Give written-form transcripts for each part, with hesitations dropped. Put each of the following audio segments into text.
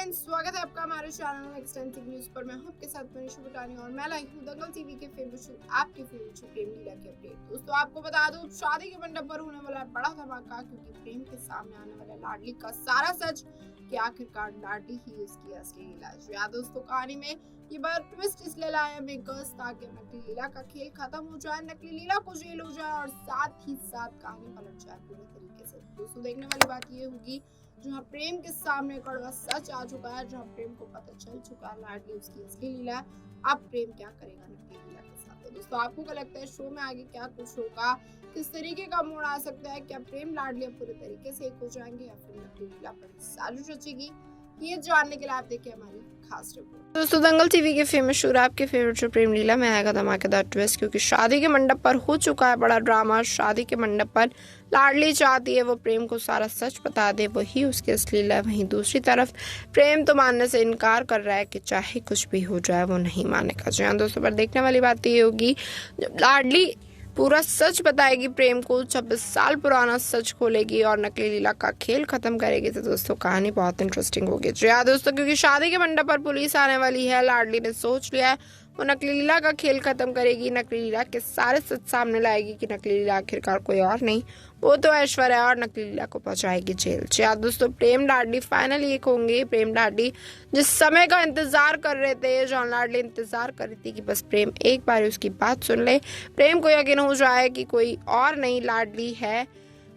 Friends, स्वागत है आपका हमारे चैनल एक्सटेंसिव न्यूज पर। मैं हूं आपके साथ मनीषा बुटानी और मैं लाई हूं दंगल टीवी के फेवरेट शो आपके फेवरेट शो प्रेम लीला के अपडेट। दोस्तों, आपको बता दूं, शादी के मंडप पर होने वाला है बड़ा धमाका, क्योंकि प्रेम के सामने आने वाला लाडली का सारा सच कि आखिरकार लाडली ही उसकी असली लीला है। या दोस्तों, कहानी में ये बार ट्विस्ट इसलिए लाया मेकर्स ताकि नकली लीला का खेल खत्म हो जाए, नकली लीला को जेल हो जाए और साथ ही साथ कहानी पलट जाए पूरे तरीके से। दोस्तों, देखने वाली बात ये होगी जहाँ प्रेम के सामने कड़वा सच आ चुका है, जहाँ प्रेम को पता चल चुका है लाडली उसकी असली लीला है। अब प्रेम क्या करेगा नकली लीला के साथ? तो दोस्तों, आपको क्या लगता है शो में आगे क्या कुछ होगा, किस तरीके का मोड़ आ सकता है? क्या प्रेम लाडली अब पूरे तरीके से एक हो जाएंगे या फिर नकली लीला पर साजिश रचेगी? ये जानने के लिए आप देखिए हमारी खास रिपोर्ट। दोस्तों, दंगल टीवी के फेमस शो आपके फेवरेट शो प्रेम लीला में आएगा धमाकेदार ट्विस्ट, क्योंकि शादी के मंडप पर हो चुका है बड़ा ड्रामा। शादी के मंडप पर लाडली चाहती है वो प्रेम को सारा सच बता दे, वही उसकी असली लीला। वहीं दूसरी तरफ प्रेम तो मानने से इनकार कर रहा है कि चाहे कुछ भी हो जाए वो नहीं मानेगा। जी हाँ दोस्तों, पर देखने वाली बात ये होगी जब लाडली पूरा सच बताएगी प्रेम को, 26 साल पुराना सच खोलेगी और नकली लीला का खेल खत्म करेगी। तो दोस्तों, कहानी बहुत इंटरेस्टिंग होगी। जी हाँ दोस्तों, क्योंकि शादी के मंडप पर पुलिस आने वाली है। लाडली ने सोच लिया है वो नकली लीला का खेल खत्म करेगी, नकली लीला के सारे सच सामने लाएगी कि नकली लीला आखिरकार कोई और नहीं, वो तो ऐश्वर्या, और नकली लीला को पहुंचाएगी जेल। जी हाँ दोस्तों, प्रेम लाडली फाइनली एक होंगे। प्रेम लाडली जिस समय का इंतजार कर रहे थे, जॉन लाडली इंतजार कर रही थी कि बस प्रेम एक बार उसकी बात सुन ले, प्रेम को यकीन हो जाए कि कोई और नहीं, लाडली है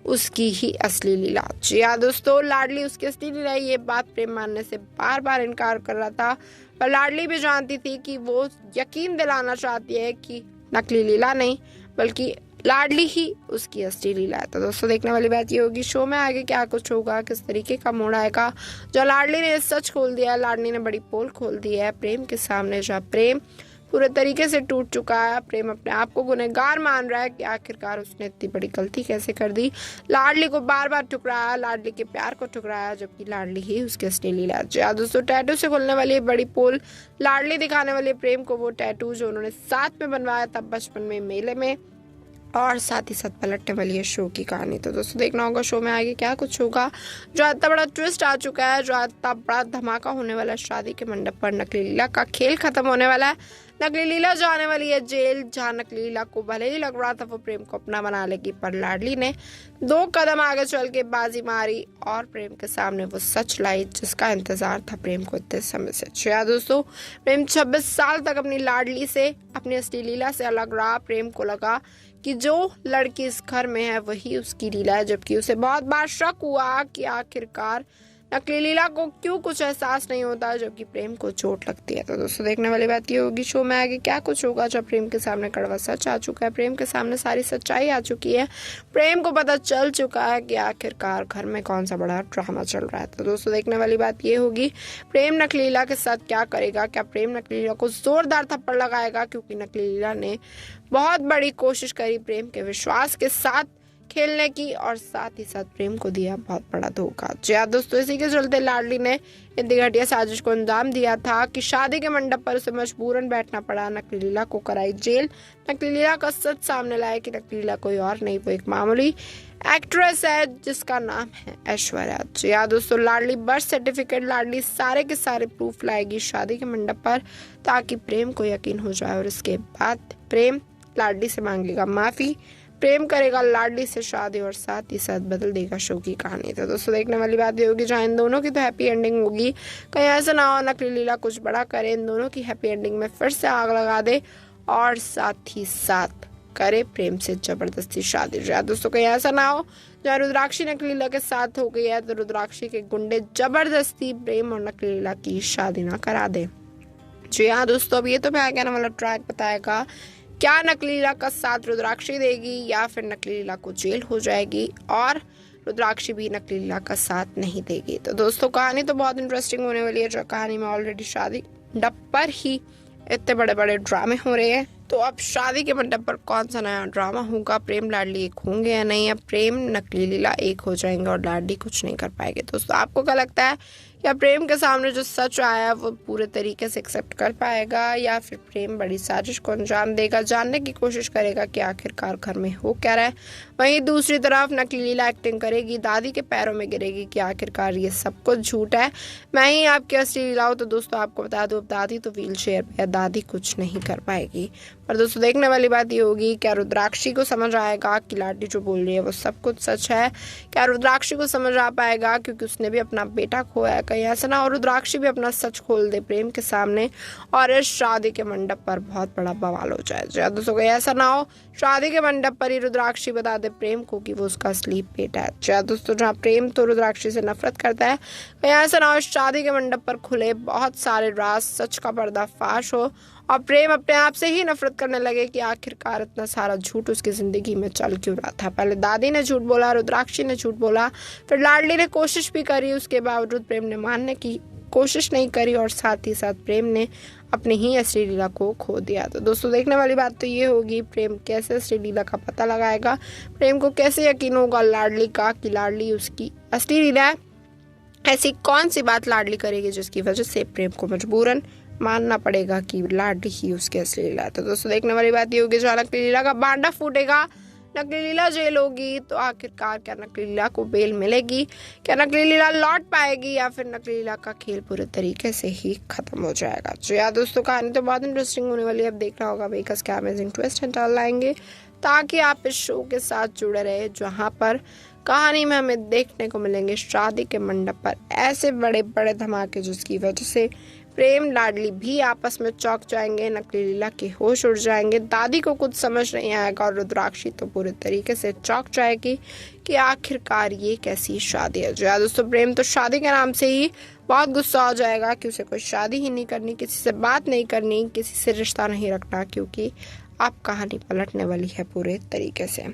उसकी ही असली लीला। जी हाँ दोस्तों, लाडली उसकी असली लीला, ये बात प्रेम मानने से बार बार इनकार कर रहा था, पर लाडली भी जानती थी कि वो यकीन दिलाना चाहती है कि नकली लीला नहीं बल्कि लाडली ही उसकी असली लीला है। तो दोस्तों, देखने वाली बात ये होगी शो में आगे क्या कुछ होगा, किस तरीके का मोड़ आएगा। जो लाडली ने सच खोल दिया है, लाडली ने बड़ी पोल खोल दी है प्रेम के सामने, जहाँ प्रेम पूरे तरीके से टूट चुका है। प्रेम अपने आप को गुनहगार मान रहा है कि आखिरकार उसने इतनी बड़ी गलती कैसे कर दी। लाडली को बार बार ठुकराया, लाडली के प्यार को ठुकराया, जबकि लाडली ही उसकी असली लीला। जी दोस्तों, टैटू से खुलने वाली बड़ी पोल लाडली दिखाने वाली प्रेम को वो टैटू जो उन्होंने साथ में बनवाया था बचपन में मेले में, और साथ ही साथ पलटने वाली है शो की कहानी। तो दोस्तों, देखना होगा शो में आगे क्या कुछ होगा। जो इतना बड़ा ट्विस्ट आ चुका है, जो इतना बड़ा धमाका होने वाला है, शादी के मंडप पर नकली लीला का खेल खत्म होने वाला है। नकली लीला जाने वाली है जेल, जहाँ नकली लीला को भले ही लग रहा था वो प्रेम को अपना बना लेगी, पर लाडली ने 2 कदम आगे चल के बाजी मारी और प्रेम के सामने वो सच लाई जिसका इंतजार था प्रेम को इतने समय से। जी दोस्तों, प्रेम 26 साल तक अपनी लाडली से, अपनी असली लीला से अलग रहा। प्रेम को लगा कि जो लड़की इस घर में है वही उसकी लीला है, जबकि उसे बहुत बार शक हुआ कि आखिरकार नकली लीला को क्यों कुछ एहसास नहीं होता, जबकि प्रेम को चोट लगती है। तो दोस्तों, देखने वाली बात ये होगी शो में आगे क्या कुछ होगा। जब प्रेम के सामने कड़वा सच आ चुका है, प्रेम के सामने सारी सच्चाई आ चुकी है, प्रेम को पता चल चुका है कि आखिरकार घर में कौन सा बड़ा ड्रामा चल रहा है। तो दोस्तों, देखने वाली बात ये होगी प्रेम नकली लीला के साथ क्या करेगा। क्या प्रेम नकली लीला को जोरदार थप्पड़ लगाएगा, क्योंकि नकली लीला ने बहुत बड़ी कोशिश करी प्रेम के विश्वास के साथ खेलने की, और साथ ही साथ प्रेम को दिया बहुत बड़ा धोखा। जी हाँ दोस्तों, इसी के चलते लाडली ने इतनी घटिया साजिश को अंजाम दिया था कि शादी के मंडप पर उसे मजबूरन बैठना पड़ा। नकली लीला को कराई जेल, नकली लीला का सच सामने लाया कि नकली लीला कोई और नहीं, वो एक मामूली एक्ट्रेस है जिसका नाम है ऐश्वर्या। जी हाँ दोस्तों, लाडली बर्थ सर्टिफिकेट, लाडली सारे के सारे प्रूफ लाएगी शादी के मंडप पर, ताकि प्रेम को यकीन हो जाए, और इसके बाद प्रेम लाडली से मांगेगा माफी, प्रेम करेगा लाडली से शादी, और साथ ही साथ बदल देगा शो की कहानी। तो दोस्तों, देखने वाली बात ये होगी जहाँ इन दोनों की तो हैप्पी एंडिंग होगी, कहीं ऐसा ना हो नकली लीला कुछ बड़ा करे, इन दोनों की हैप्पी एंडिंग में फिर से आग लगा दे, और साथ ही साथ करे प्रेम से जबरदस्ती शादी। दोस्तों, कहीं ऐसा ना हो जहाँ रुद्राक्षी नकली लीला के साथ हो गई है तो रुद्राक्षी के गुंडे जबरदस्ती प्रेम और नकली लीला की शादी ना करा दे। जी हाँ दोस्तों, अब ये तो मैं आगे आने वाला ट्रैक बताएगा क्या नकली लीला का साथ रुद्राक्षी देगी या फिर नकली लीला को जेल हो जाएगी और रुद्राक्षी भी नकली लीला का साथ नहीं देगी। तो दोस्तों, कहानी तो बहुत इंटरेस्टिंग होने वाली है। जो कहानी में ऑलरेडी शादी मंडप पर ही इतने बड़े बड़े ड्रामे हो रहे हैं, तो अब शादी के मंडप पर कौन सा नया ड्रामा होगा, प्रेम लाडली एक होंगे या नहीं, या प्रेम नकली लीला एक हो जाएंगे और लाडली कुछ नहीं कर पाएंगे। दोस्तों, आपको क्या लगता है क्या प्रेम के सामने जो सच आया वो पूरे तरीके से एक्सेप्ट कर पाएगा या फिर प्रेम बड़ी साजिश को अंजाम देगा, जानने की कोशिश करेगा कि आखिरकार घर में हो क्या रहा है। वहीं दूसरी तरफ नकली लीला एक्टिंग करेगी, दादी के पैरों में गिरेगी कि आखिरकार ये सब कुछ झूठ है, मैं ही आपकी असली लीला हूं। तो दोस्तों आपको बता दूं, अब दादी तो व्हील चेयर पे है, दादी कुछ नहीं कर पाएगी। पर दोस्तों देखने वाली बात ये होगी, क्या रुद्राक्षी को समझ आएगा कि लाडी जो बोल रही है वो सब कुछ सच है? क्या रुद्राक्षी को समझ आ पाएगा, क्योंकि उसने भी अपना बेटा खोया है? कहीं ऐसा ना हो रुद्राक्षी भी अपना सच खोल दे प्रेम के सामने और इस शादी के मंडप पर बहुत बड़ा बवाल हो जाए। दोस्तों कहीं ऐसा ना हो शादी के मंडप पर ही रुद्राक्षी बता दे प्रेम को कि वो उसका असली बेटा है। दोस्तों जहाँ प्रेम तो रुद्राक्षी से नफरत करता है, कहीं ऐसा ना हो शादी के मंडप पर खुले बहुत सारे राज, सच का पर्दाफाश हो और प्रेम अपने आप से ही नफरत करने लगे कि आखिरकार इतना सारा झूठ उसकी जिंदगी में चल क्यों रहा था। पहले दादी ने झूठ बोला, रुद्राक्षी ने झूठ बोला, फिर लाडली ने कोशिश भी करी, उसके बावजूद प्रेम ने मानने की कोशिश नहीं करी और साथ ही साथ प्रेम ने अपनी ही असली लीला को खो दिया। तो दोस्तों देखने वाली बात तो ये होगी, प्रेम कैसे असली लीला का पता लगाएगा, प्रेम को कैसे यकीन होगा लाडली का कि लाडली उसकी असली लीला है। ऐसी कौन सी बात लाडली करेगी जिसकी वजह से प्रेम को मजबूरन मानना पड़ेगा कि लाडली ही उसकी असली लीला है। तो दोस्तों देखने वाली बात ये होगी, जो नकली लीला का बांडा फूटेगा, नकली लीला जेल होगी, तो आखिरकार क्या नकली लीला को बेल मिलेगी, क्या नकली लीला लौट पाएगी या फिर नकली लीला का खेल पूरे तरीके से ही खत्म हो जाएगा। तो यार दोस्तों कहानी तो बहुत इंटरेस्टिंग होने वाली है, अब देखना होगा बेकस क्या अमेजिंग ट्विस्ट एंड टर्न लाएंगे, ताकि आप इस शो के साथ जुड़े रहे जहाँ पर कहानी में हमें देखने को मिलेंगे शादी के मंडप पर ऐसे बड़े बड़े धमाके जिसकी वजह से प्रेम लाडली भी आपस में चौंक जाएंगे, नकली लीला के होश उड़ जाएंगे, दादी को कुछ समझ नहीं आएगा और रुद्राक्षी तो पूरे तरीके से चौंक जाएगी कि आखिरकार ये कैसी शादी है। जो दोस्तों प्रेम तो शादी के नाम से ही बहुत गुस्सा हो जाएगा कि उसे कोई शादी ही नहीं करनी, किसी से बात नहीं करनी, किसी से रिश्ता नहीं रखना, क्योंकि आप कहानी पलटने वाली है पूरे तरीके से।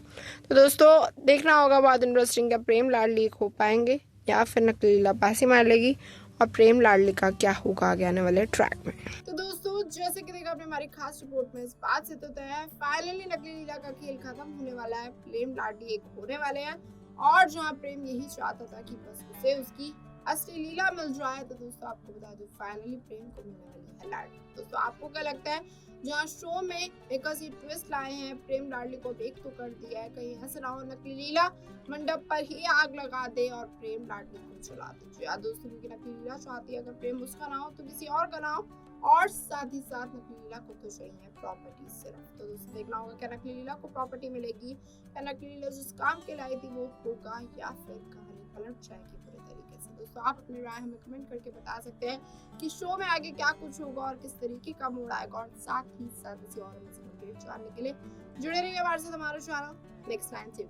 तो दोस्तों देखना होगा बहुत इंटरेस्टिंग, क्या प्रेम लाडली खो पाएंगे या फिर नकली लीला बासी मार लेगी और प्रेम लाडली का क्या होगा आगे आने वाले ट्रैक में। तो दोस्तों जैसे कि देखा आपने हमारी खास रिपोर्ट में, इस बात से तो तय है फाइनली नकली लीला का खेल खत्म होने वाला है, प्रेम लाडली एक होने वाले हैं और जहाँ प्रेम यही चाहता था कि बस उसे उसकी असली लीला मिल जाए। तो दोस्तों आपको बता दूं फाइनली प्रेम को मिलने वाली है लाडली। दोस्तों आपको क्या लगता है, जहाँ शो में एक ऐसी ट्विस्ट लाए हैं, प्रेम लाडली को बेक तो कर दिया है, कहीं ऐसा ना हो नकली लीला मंडप पर ही आग लगा दे और प्रेम लाडली को जला दे। यार दोस्तों क्योंकि नकली लीला चाहती है अगर प्रेम उसका ना हो तो किसी और का ना हो, और साथ ही साथ नकली लीला को तो चाहिए प्रॉपर्टी सिर्फ। तो दोस्तों देखना होगा क्या नकली लीला को प्रॉपर्टी मिलेगी, क्या नकली लीला जिस काम के लाई थी वो होगा या फिर कहानी पलट जाएगी पूरे तरीके से। दोस्तों आप अपनी राय हमें कमेंट करके बता सकते हैं कि शो में आगे क्या कुछ होगा और किस तरीके का मोड़ आएगा, और साथ ही साथ इसी और जानने के लिए जुड़े रहिए हमारे साथ, हमारा चैनल नेक्स्ट टाइम से।